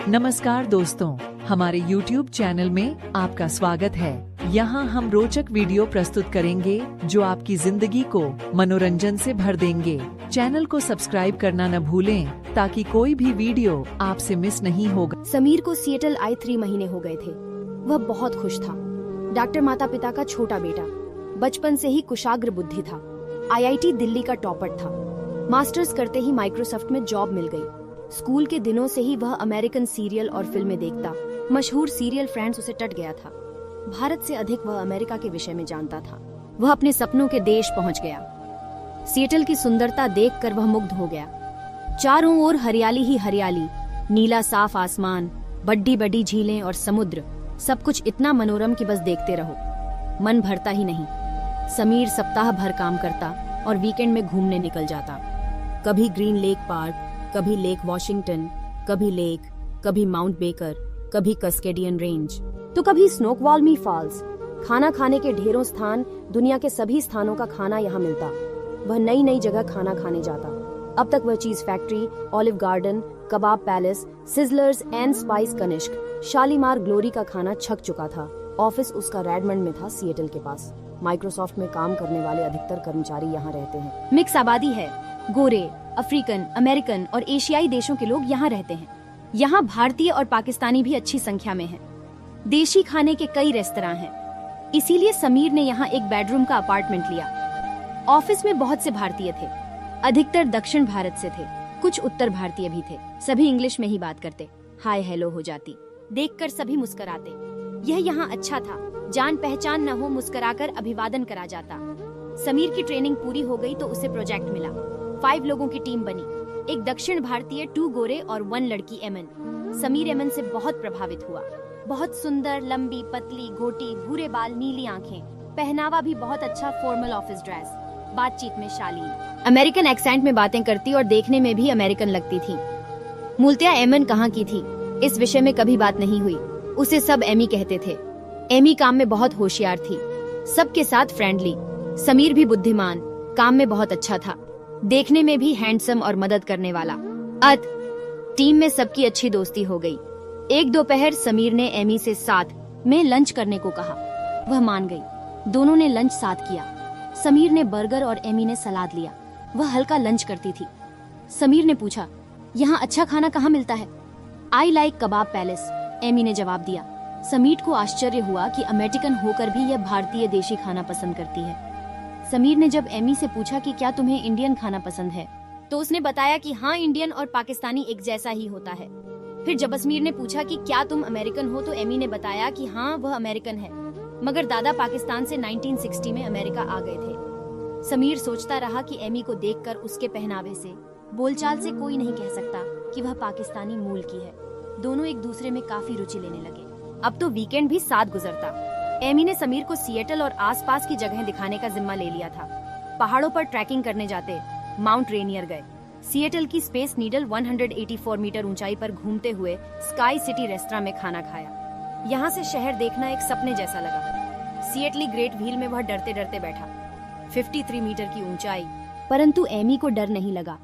नमस्कार दोस्तों, हमारे YouTube चैनल में आपका स्वागत है। यहाँ हम रोचक वीडियो प्रस्तुत करेंगे जो आपकी जिंदगी को मनोरंजन से भर देंगे। चैनल को सब्सक्राइब करना न भूलें ताकि कोई भी वीडियो आपसे मिस नहीं होगा। समीर को सिएटल आए 3 महीने हो गए थे। वह बहुत खुश था। डॉक्टर माता पिता का छोटा बेटा, बचपन से ही कुशाग्र बुद्धि था। IIT दिल्ली का टॉपर था। मास्टर्स करते ही माइक्रोसॉफ्ट में जॉब मिल गई। स्कूल के दिनों से ही वह अमेरिकन सीरियल और फिल्में देखता। मशहूर सीरियल फ्रेंड्स उसे टट गया था। भारत से अधिक वह अमेरिका के विषय में जानता था। वह अपने सपनों के देश पहुंच गया। सिएटल की सुंदरता देखकर वह मुग्ध हो गया। चारों ओर हरियाली ही हरियाली, नीला साफ आसमान, बड़ी बड़ी झीलें और समुद्र, सब कुछ इतना मनोरम कि बस देखते रहो, मन भरता ही नहीं। समीर सप्ताह भर काम करता और वीकेंड में घूमने निकल जाता। कभी ग्रीन लेक पार्क, कभी लेक वॉशिंगटन, कभी माउंट बेकर, कभी कस्केडियन रेंज, तो कभी स्नोकवाल्मी फॉल्स। खाना खाने के ढेरों स्थान, दुनिया के सभी स्थानों का खाना यहाँ मिलता। वह नई नई जगह खाना खाने जाता। अब तक वह Cheese Factory, Olive Garden, Kabab Palace, Sizzlers and Spice Kanishka, Shalimar Glory का खाना छक चुका था। ऑफिस उसका रेडमंड में था, सिएटल के पास। माइक्रोसॉफ्ट में काम करने वाले अधिकतर कर्मचारी यहाँ रहते हैं। मिक्स आबादी है, गोरे, अफ्रीकन, अमेरिकन और एशियाई देशों के लोग यहाँ रहते हैं। यहाँ भारतीय और पाकिस्तानी भी अच्छी संख्या में हैं। देशी खाने के कई रेस्तरां हैं। इसीलिए समीर ने यहाँ एक बेडरूम का अपार्टमेंट लिया। ऑफिस में बहुत से भारतीय थे। अधिकतर दक्षिण भारत से थे, कुछ उत्तर भारतीय भी थे। सभी इंग्लिश में ही बात करते। हाय हेलो हो जाती। देखकर सभी मुस्कुराते। यह यहाँ अच्छा था। जान पहचान न हो, मुस्कुराकर अभिवादन करा जाता। समीर की ट्रेनिंग पूरी हो गई तो उसे प्रोजेक्ट मिला। 5 लोगों की टीम बनी। एक दक्षिण भारतीय, 2 गोरे और 1 लड़की एमन। समीर एमन से बहुत प्रभावित हुआ। बहुत सुंदर, लंबी, पतली, घोटी, भूरे बाल, नीली आंखें, पहनावा भी बहुत अच्छा, फॉर्मल ऑफिस ड्रेस, बातचीत में शालीन, अमेरिकन एक्सेंट में बातें करती और देखने में भी अमेरिकन लगती थी। मूलतया एमन कहाँ की थी, इस विषय में कभी बात नहीं हुई। उसे सब एमी कहते थे। एमी काम में बहुत होशियार थी, सबके साथ फ्रेंडली। समीर भी बुद्धिमान, काम में बहुत अच्छा था, देखने में भी हैंडसम और मदद करने वाला। टीम में सबकी अच्छी दोस्ती हो गई। एक दोपहर समीर ने एमी से साथ में लंच करने को कहा। वह मान गई। दोनों ने लंच साथ किया। समीर ने बर्गर और एमी ने सलाद लिया। वह हल्का लंच करती थी। समीर ने पूछा, यहाँ अच्छा खाना कहाँ मिलता है? I like Kabab Palace, Amy ने जवाब दिया। समीर को आश्चर्य हुआ कि अमेरिकन होकर भी यह भारतीय देशी खाना पसंद करती है। समीर ने जब एमी से पूछा कि क्या तुम्हें इंडियन खाना पसंद है, तो उसने बताया कि हाँ, इंडियन और पाकिस्तानी एक जैसा ही होता है। फिर जब समीर ने पूछा कि क्या तुम अमेरिकन हो, तो एमी ने बताया कि हाँ, वह अमेरिकन है, मगर दादा पाकिस्तान से 1960 में अमेरिका आ गए थे। समीर सोचता रहा कि एमी को देखकर उसके पहनावे से, बोलचाल से कोई नहीं कह सकता कि वह पाकिस्तानी मूल की है। दोनों एक दूसरे में काफी रुचि लेने लगे। अब तो वीकेंड भी साथ गुजरता। एमी ने समीर को सिएटल और आसपास की जगहें दिखाने का जिम्मा ले लिया था। पहाड़ों पर ट्रैकिंग करने जाते, माउंट रेनियर गए। सिएटल की स्पेस नीडल 184 मीटर ऊंचाई पर घूमते हुए स्काई सिटी रेस्टोरेंट में खाना खाया। यहाँ से शहर देखना एक सपने जैसा लगा। सिएटली ग्रेट व्हील में वह डरते डरते बैठा। 53 मीटर की ऊंचाई, परंतु एमी को डर नहीं लगा।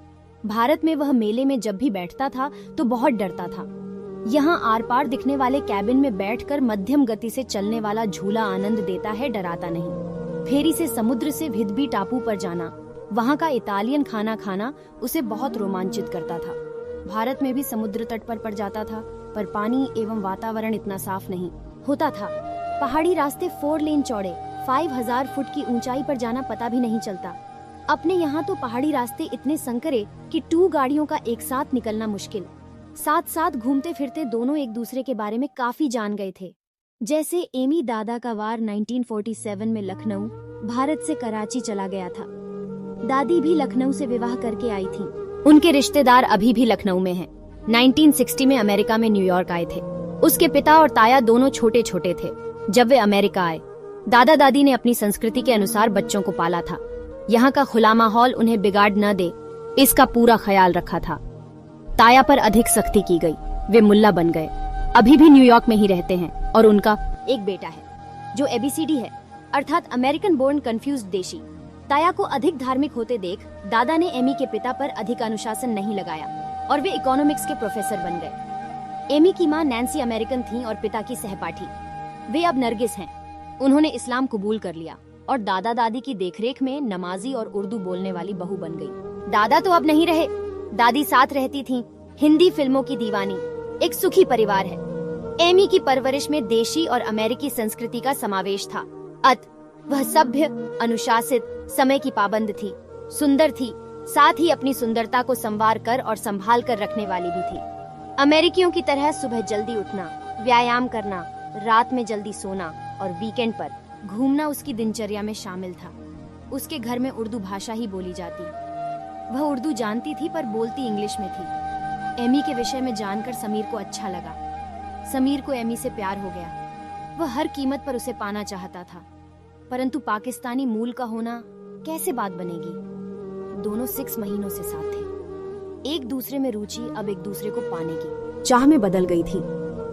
भारत में वह मेले में जब भी बैठता था तो बहुत डरता था। यहाँ आर पार दिखने वाले कैबिन में बैठकर मध्यम गति से चलने वाला झूला आनंद देता है, डराता नहीं। फेरी से समुद्र से विदबी टापू पर जाना, वहाँ का इटालियन खाना खाना उसे बहुत रोमांचित करता था। भारत में भी समुद्र तट पर पड़ जाता था, पर पानी एवं वातावरण इतना साफ नहीं होता था। पहाड़ी रास्ते 4 लेन चौड़े, 5000 फुट की ऊंचाई पर जाना पता भी नहीं चलता। अपने यहाँ तो पहाड़ी रास्ते इतने संकरे कि 2 गाड़ियों का एक साथ निकलना मुश्किल। साथ साथ घूमते फिरते दोनों एक दूसरे के बारे में काफी जान गए थे। जैसे एमी दादा का वार 1947 में लखनऊ, भारत से कराची चला गया था। दादी भी लखनऊ से विवाह करके आई थी। उनके रिश्तेदार अभी भी लखनऊ में हैं। 1960 में अमेरिका में न्यूयॉर्क आए थे। उसके पिता और ताया दोनों छोटे छोटे थे जब वे अमेरिका आए। दादा दादी ने अपनी संस्कृति के अनुसार बच्चों को पाला था। यहाँ का खुला माहौल उन्हें बिगाड़ न दे, इसका पूरा ख्याल रखा था। ताया पर अधिक सख्ती की गई। वे मुल्ला बन गए। अभी भी न्यूयॉर्क में ही रहते हैं और उनका एक बेटा है जो ABCD है, अर्थात अमेरिकन बोर्न कंफ्यूज्ड देशी। ताया को अधिक धार्मिक होते देख दादा ने एमी के पिता पर अधिक अनुशासन नहीं लगाया और वे इकोनॉमिक्स के प्रोफेसर बन गए। एमी की माँ नैन्सी अमेरिकन थी और पिता की सहपाठी। वे अब नरगिस हैं। उन्होंने इस्लाम कबूल कर लिया और दादा दादी की देखरेख में नमाजी और उर्दू बोलने वाली बहू बन गई। दादा तो अब नहीं रहे, दादी साथ रहती थीं। हिंदी फिल्मों की दीवानी। एक सुखी परिवार है। एमी की परवरिश में देशी और अमेरिकी संस्कृति का समावेश था। वह सभ्य, अनुशासित, समय की पाबंद थी, सुंदर थी, साथ ही अपनी सुंदरता को संवार कर और संभाल कर रखने वाली भी थी। अमेरिकियों की तरह सुबह जल्दी उठना, व्यायाम करना, रात में जल्दी सोना और वीकेंड पर घूमना उसकी दिनचर्या में शामिल था। उसके घर में उर्दू भाषा ही बोली जाती। वह उर्दू जानती थी पर बोलती इंग्लिश में थी। एमी के विषय में जानकर समीर को अच्छा लगा। समीर को एमी से प्यार हो गया। वह हर कीमत पर उसे पाना चाहता था, परंतु पाकिस्तानी मूल का होना कैसे बात बनेगी। दोनों 6 महीनों से साथ थे। एक दूसरे में रुचि अब एक दूसरे को पाने की चाह में बदल गई थी।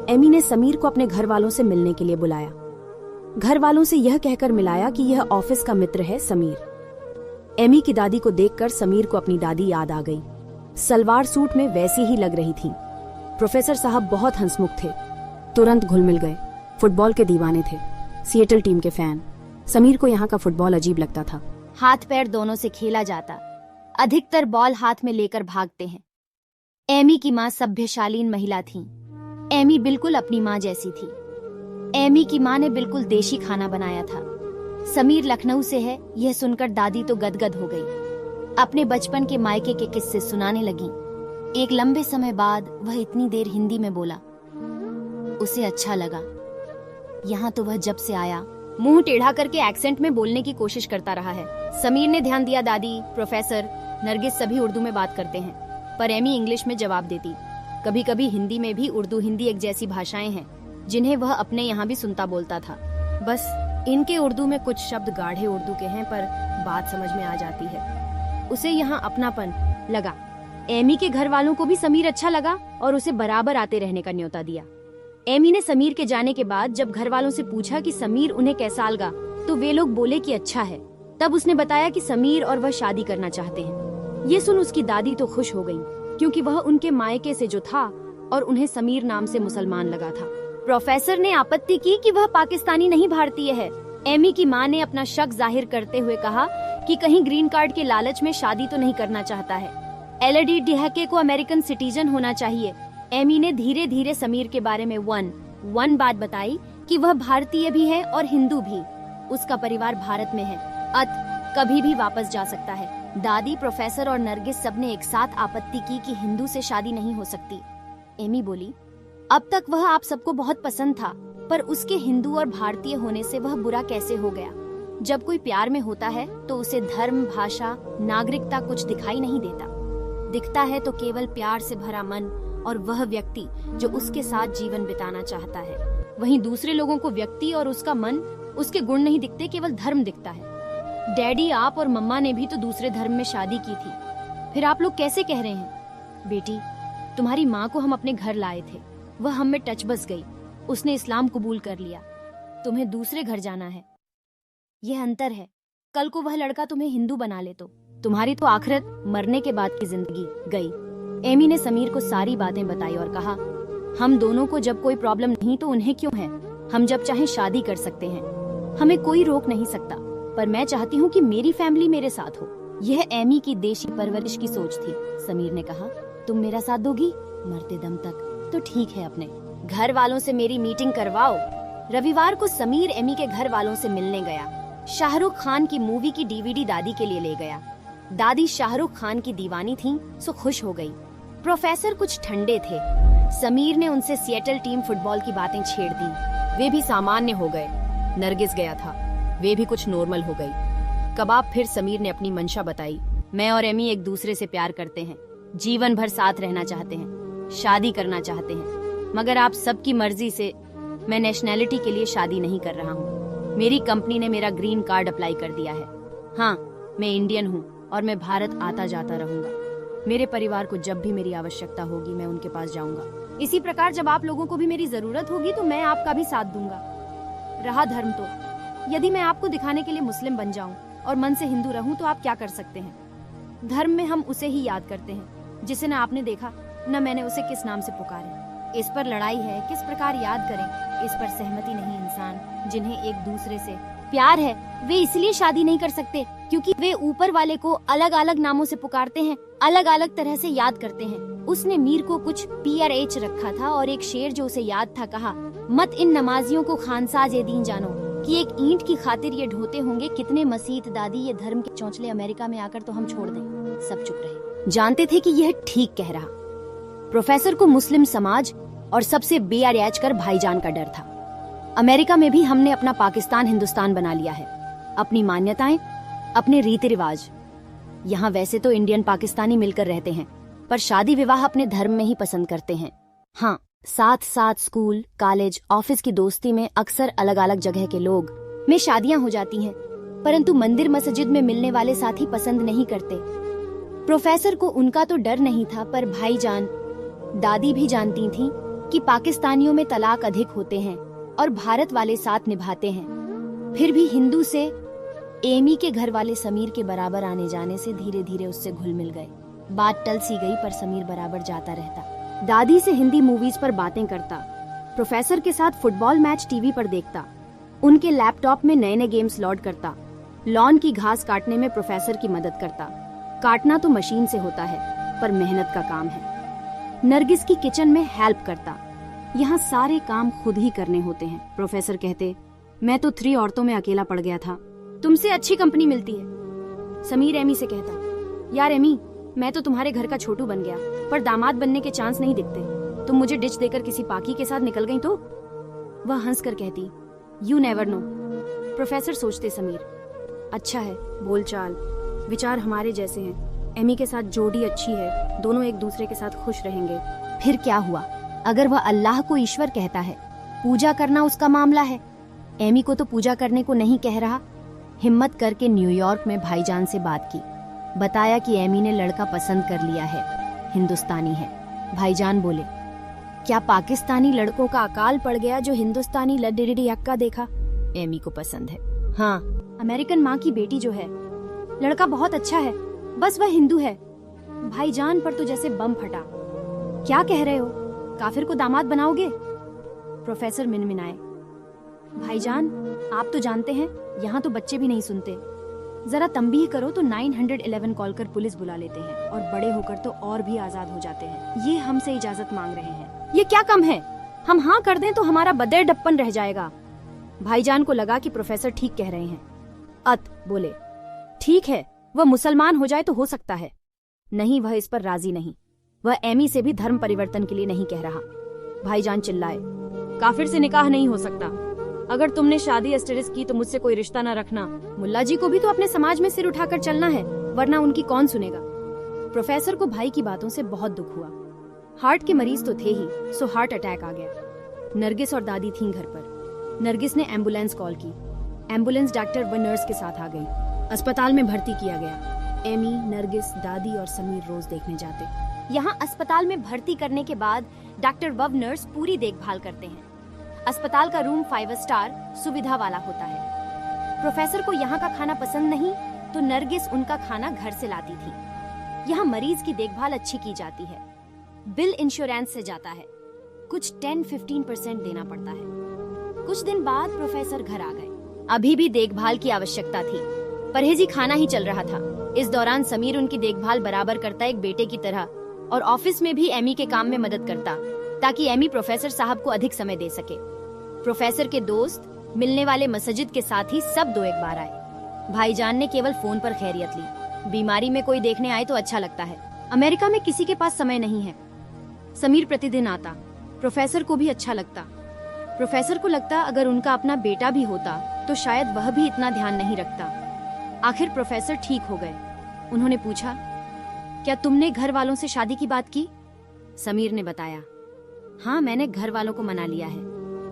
एमी ने समीर को अपने घर वालों से मिलने के लिए बुलाया। घर वालों से यह कहकर मिलाया कि यह ऑफिस का मित्र है समीर। एमी की दादी को देखकर समीर को अपनी दादी याद आ गई। सलवार सूट में वैसी ही लग रही थी। प्रोफेसर साहब बहुत हंसमुख थे, तुरंत घुल मिल गए। फुटबॉल के दीवाने थे, सिएटल टीम के फैन। समीर को यहाँ का फुटबॉल अजीब लगता था। हाथ पैर दोनों से खेला जाता, अधिकतर बॉल हाथ में लेकर भागते हैं। एमी की माँ सभ्यशालीन महिला थी। एमी बिल्कुल अपनी माँ जैसी थी। एमी की माँ ने बिल्कुल देशी खाना बनाया था। समीर लखनऊ से है, यह सुनकर दादी तो गदगद हो गई। अपने बचपन के मायके के किस्से सुनाने लगी। एक लंबे समय बाद वह इतनी देर हिंदी में बोला। उसे अच्छा लगा। यहाँ तो वह जब से आया मुंह टेढ़ा करके एक्सेंट में बोलने की कोशिश करता रहा है। समीर ने ध्यान दिया। दादी, प्रोफेसर, नरगिस सभी उर्दू में बात करते हैं, पर एमी इंग्लिश में जवाब देती। कभी कभी हिंदी में भी। उर्दू हिंदी एक जैसी भाषाएं हैं जिन्हें वह अपने यहाँ भी सुनता बोलता था। बस इनके उर्दू में कुछ शब्द गाढ़े उर्दू के हैं, पर बात समझ में आ जाती है। उसे यहाँ अपनापन लगा। एमी के घर वालों को भी समीर अच्छा लगा और उसे बराबर आते रहने का न्योता दिया। एमी ने समीर के जाने के बाद जब घर वालों से पूछा कि समीर उन्हें कैसा लगा, तो वे लोग बोले कि अच्छा है। तब उसने बताया कि समीर और वह शादी करना चाहते हैं। ये सुन उसकी दादी तो खुश हो गई, क्योंकि वह उनके मायके से जो था और उन्हें समीर नाम से मुसलमान लगा था। प्रोफेसर ने आपत्ति की कि वह पाकिस्तानी नहीं भारतीय है। एमी की माँ ने अपना शक जाहिर करते हुए कहा कि कहीं ग्रीन कार्ड के लालच में शादी तो नहीं करना चाहता है। एलडी डीहके को अमेरिकन सिटीजन होना चाहिए। एमी ने धीरे धीरे समीर के बारे में वन बात बताई कि वह भारतीय भी है और हिंदू भी। उसका परिवार भारत में है, कभी भी वापस जा सकता है। दादी, प्रोफेसर और नरगिस सबने एक साथ आपत्ति की कि हिंदू से शादी नहीं हो सकती। एमी बोली, अब तक वह आप सबको बहुत पसंद था, पर उसके हिंदू और भारतीय होने से वह बुरा कैसे हो गया। जब कोई प्यार में होता है तो उसे धर्म, भाषा, नागरिकता कुछ दिखाई नहीं देता। दिखता है तो केवल प्यार से भरा मन और वह व्यक्ति जो उसके साथ जीवन बिताना चाहता है। वहीं दूसरे लोगों को व्यक्ति और उसका मन, उसके गुण नहीं दिखते, केवल धर्म दिखता है। डैडी, आप और मम्मा ने भी तो दूसरे धर्म में शादी की थी, फिर आप लोग कैसे कह रहे हैं? बेटी, तुम्हारी माँ को हम अपने घर लाए थे, वह हम में टच बस गई। उसने इस्लाम कबूल कर लिया। तुम्हें दूसरे घर जाना है, यह अंतर है। कल को वह लड़का तुम्हें हिंदू बना ले तो तुम्हारी तो आखिरत मरने के बाद की जिंदगी गई। एमी ने समीर को सारी बातें बताई और कहा, हम दोनों को जब कोई प्रॉब्लम नहीं तो उन्हें क्यों है? हम जब चाहें शादी कर सकते हैं, हमें कोई रोक नहीं सकता। पर मैं चाहती हूँ कि मेरी फैमिली मेरे साथ हो। यह एमी की देशी परवरिश की सोच थी। समीर ने कहा, तुम मेरा साथ दोगी मरते दम तक? तो ठीक है, अपने घर वालों से मेरी मीटिंग करवाओ। रविवार को समीर एमी के घर वालों से मिलने गया। शाहरुख खान की मूवी की डीवीडी दादी के लिए ले गया। दादी शाहरुख खान की दीवानी थीं, सो खुश हो गई। प्रोफेसर कुछ ठंडे थे। समीर ने उनसे सिएटल टीम फुटबॉल की बातें छेड़ दी। वे भी सामान्य हो गए। नरगिस गया था, वे भी कुछ नॉर्मल हो गई। कबाब फिर समीर ने अपनी मंशा बताई। मैं और एमी एक दूसरे से प्यार करते हैं, जीवन भर साथ रहना चाहते हैं, शादी करना चाहते हैं, मगर आप सबकी मर्जी से मैं नेशनैलिटी के लिए शादी नहीं कर रहा हूँ। मेरी कंपनी ने मेरा ग्रीन कार्ड अप्लाई कर दिया है। हाँ, मैं इंडियन हूँ और मैं भारत आता जाता रहूंगा। मेरे परिवार को जब भी मेरी आवश्यकता होगी मैं उनके पास जाऊंगा। इसी प्रकार जब आप लोगों को भी मेरी जरूरत होगी तो मैं आपका भी साथ दूंगा। रहा धर्म, तो यदि मैं आपको दिखाने के लिए मुस्लिम बन जाऊं और मन से हिंदू रहूं तो आप क्या कर सकते हैं? धर्म में हम उसे ही याद करते हैं जिसे न आपने देखा न मैंने उसे किस नाम से पुकारे। इस पर लड़ाई है, किस प्रकार याद करें। इस पर सहमति नहीं इंसान जिन्हें एक दूसरे से प्यार है, वे इसलिए शादी नहीं कर सकते क्योंकि वे ऊपर वाले को अलग अलग नामों से पुकारते हैं, अलग अलग तरह से याद करते हैं। उसने मीर को कुछ PRH रखा था और एक शेर जो उसे याद था कहा, मत इन नमाजियों को खानसाज ए दीन जानो कि एक ईंट की खातिर ये ढोते होंगे कितने मसीत दादी, ये धर्म के चौंचले अमेरिका में आकर तो हम छोड़ दें। सब चुप रहे, जानते थे कि यह ठीक कह रहा। प्रोफेसर को मुस्लिम समाज और सबसे बेअरियाज कर भाईजान का डर था। अमेरिका में भी हमने अपना पाकिस्तान हिंदुस्तान बना लिया है, अपनी मान्यताएं, अपने रीति रिवाज। यहाँ वैसे तो इंडियन पाकिस्तानी मिलकर रहते हैं, पर शादी विवाह अपने धर्म में ही पसंद करते हैं। हाँ, साथ साथ स्कूल, कॉलेज, ऑफिस की दोस्ती में अक्सर अलग अलग जगह के लोग में शादियां हो जाती हैं, परंतु मंदिर मस्जिद में मिलने वाले साथी पसंद नहीं करते। प्रोफेसर को उनका तो डर नहीं था, पर भाईजान, दादी भी जानती थीं कि पाकिस्तानियों में तलाक अधिक होते हैं और भारत वाले साथ निभाते हैं। फिर भी हिंदू से एमी के घर वाले समीर के बराबर आने जाने से धीरे धीरे उससे घुल मिल गए। बात टल सी गई, पर समीर बराबर जाता रहता, दादी से हिंदी मूवीज पर बातें करता, प्रोफेसर के साथ फुटबॉल मैच टीवी पर देखता, उनके लैपटॉप में नए नए गेम्स लोड करता, लॉन की घास काटने में प्रोफेसर की मदद करता। काटना तो मशीन से होता है, पर मेहनत का काम है। नरगिस की किचन में हेल्प करता। यहाँ सारे काम खुद ही करने होते हैं। प्रोफेसर कहते, मैं तो 3 औरतों में अकेला पड़ गया था, तुमसे अच्छी कंपनी मिलती है। समीर एमी से कहता, यार एमी, मैं तो तुम्हारे घर का छोटू बन गया, पर दामाद बनने के चांस नहीं दिखते। तुम मुझे डिच देकर किसी पाकी के साथ निकल गई तो? वह हंसकर कहती, यू नेवर नो। प्रोफेसर सोचते, समीर अच्छा है, बोलचाल, विचार हमारे जैसे हैं। एमी के साथ जोड़ी अच्छी है, दोनों एक दूसरे के साथ खुश रहेंगे। फिर क्या हुआ? अगर वह अल्लाह को ईश्वर कहता है, पूजा करना उसका मामला है। एमी को तो पूजा करने को नहीं कह रहा। हिम्मत करके न्यूयॉर्क में भाईजान से बात की, बताया कि एमी ने लड़का पसंद कर लिया है, हिंदुस्तानी है। भाईजान बोले, क्या पाकिस्तानी लड़कों का अकाल पड़ गया जो हिंदुस्तानी लड्डी यक्का देखा? एमी को पसंद है। हाँ, अमेरिकन माँ की बेटी जो है, लड़का बहुत अच्छा है, बस वह हिंदू है। भाईजान पर तो जैसे बम फटा। क्या कह रहे हो? काफिर को दामाद बनाओगे? प्रोफेसर मिनमिनाए, भाईजान आप तो जानते हैं यहाँ तो बच्चे भी नहीं सुनते। जरा तंबीह करो तो 911 कॉल कर पुलिस बुला लेते हैं, और बड़े होकर तो और भी आजाद हो जाते हैं। ये हमसे इजाजत मांग रहे हैं। ये क्या कम है? हम हाँ कर दें तो हमारा बदर डप्पन रह जाएगा। भाईजान को लगा कि प्रोफेसर ठीक कह रहे हैं। अत बोले, ठीक है, वह मुसलमान हो जाए तो हो सकता है। नहीं, वह इस पर राजी नहीं। वह एमी से भी धर्म परिवर्तन के लिए नहीं कह रहा। भाईजान चिल्लाए, काफिर से निकाह नहीं हो सकता। अगर तुमने शादी एस्टेरिस की तो मुझसे कोई रिश्ता न रखना। मुल्ला जी को भी तो अपने समाज में सिर उठाकर चलना है, वरना उनकी कौन सुनेगा। प्रोफेसर को भाई की बातों से बहुत दुख हुआ। हार्ट के मरीज तो थे ही, सो हार्ट अटैक आ गया। नरगिस और दादी थीं घर पर। नरगिस ने एम्बुलेंस कॉल की। एम्बुलेंस डॉक्टर व नर्स के साथ आ गई। अस्पताल में भर्ती किया गया। एमी, नरगिस, दादी और समीर रोज देखने जाते। यहाँ अस्पताल में भर्ती करने के बाद डॉक्टर व नर्स पूरी देखभाल करते हैं। अस्पताल का रूम 5 स्टार सुविधा वाला होता है। प्रोफेसर को यहाँ का खाना पसंद नहीं, तो नरगिस उनका खाना घर से लाती थी। यहाँ मरीज की देखभाल अच्छी की जाती है। बिल इंश्योरेंस से जाता है। कुछ 10-15% देना पड़ता है। कुछ दिन बाद प्रोफेसर घर आ गए। अभी भी देखभाल की आवश्यकता थी। परहेजी खाना ही चल रहा था। इस दौरान समीर उनकी देखभाल बराबर करता, एक बेटे की तरह, और ऑफिस में भी एमी के काम में मदद करता, ताकि एमी प्रोफेसर साहब को अधिक समय दे सके। प्रोफेसर के दोस्त, मिलने वाले मस्जिद के साथ ही सब 2 एक बार आए। भाईजान ने केवल फोन पर खैरियत ली। बीमारी में कोई देखने आए तो अच्छा लगता है। अमेरिका में किसी के पास समय नहीं है। समीर प्रतिदिन आता। प्रोफेसर को भी अच्छा लगता। प्रोफेसर को लगता अगर उनका अपना बेटा भी होता तो शायद वह भी इतना ध्यान नहीं रखता। आखिर प्रोफेसर ठीक हो गए। उन्होंने पूछा, क्या तुमने घर वालों से शादी की बात की? समीर ने बताया, हाँ, मैंने घर वालों को मना लिया है।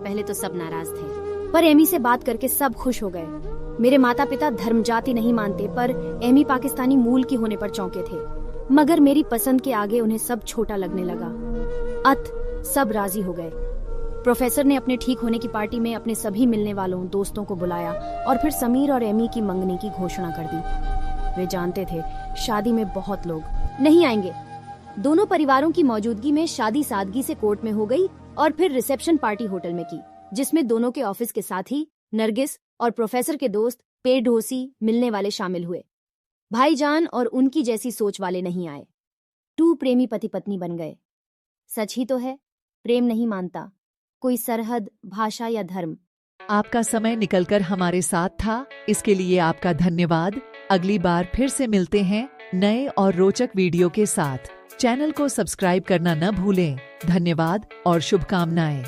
पहले तो सब नाराज थे, पर एमी से बात करके सब खुश हो गए। मेरे माता पिता धर्म जाति नहीं मानते, पर एमी पाकिस्तानी मूल की होने पर चौंके थे। मगर मेरी पसंद के आगे उन्हें सब छोटा लगने लगा। अत सब राजी हो गए। प्रोफेसर ने अपने ठीक होने की पार्टी में अपने सभी मिलने वालों दोस्तों को बुलाया और फिर समीर और एमी की मंगनी की घोषणा कर दी। वे जानते थे शादी में बहुत लोग नहीं आएंगे, दोनों परिवारों की मौजूदगी में शादी सादगी से कोर्ट में हो गई और फिर रिसेप्शन पार्टी होटल में की, जिसमें दोनों के ऑफिस के साथ ही नरगिस और प्रोफेसर के दोस्त पेरढोसी मिलने वाले शामिल हुए। भाईजान और उनकी जैसी सोच वाले नहीं आए। 2 प्रेमी पति पत्नी बन गए। सच ही तो है, प्रेम नहीं मानता कोई सरहद, भाषा या धर्म। आपका समय निकलकर हमारे साथ था, इसके लिए आपका धन्यवाद। अगली बार फिर से मिलते हैं नए और रोचक वीडियो के साथ। चैनल को सब्सक्राइब करना न भूलें। धन्यवाद और शुभकामनाएं।